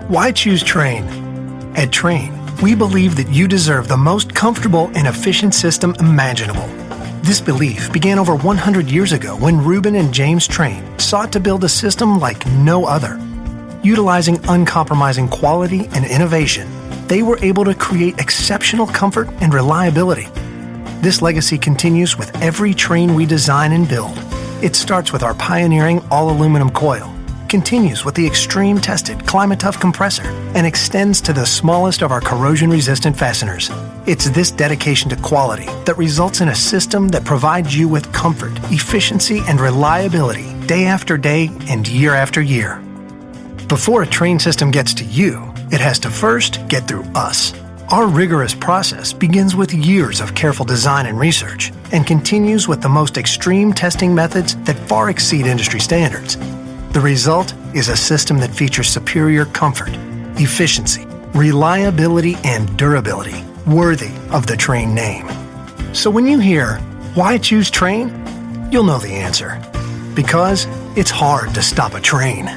Why choose Trane? At Trane, we believe that you deserve the most comfortable and efficient system imaginable. This belief began over 100 years ago when Reuben and James Trane sought to build a system like no other. Utilizing uncompromising quality and innovation, they were able to create exceptional comfort and reliability. This legacy continues with every Trane we design and build. It starts with our pioneering all-aluminum coil, continues with the extreme-tested climate-tough compressor, and extends to the smallest of our corrosion-resistant fasteners. It's this dedication to quality that results in a system that provides you with comfort, efficiency, and reliability day after day and year after year. Before a Trane system gets to you, it has to first get through us. Our rigorous process begins with years of careful design and research and continues with the most extreme testing methods that far exceed industry standards. The result is a system that features superior comfort, efficiency, reliability, and durability, worthy of the Trane name. So when you hear, why choose Trane? You'll know the answer. Because it's hard to stop a Trane.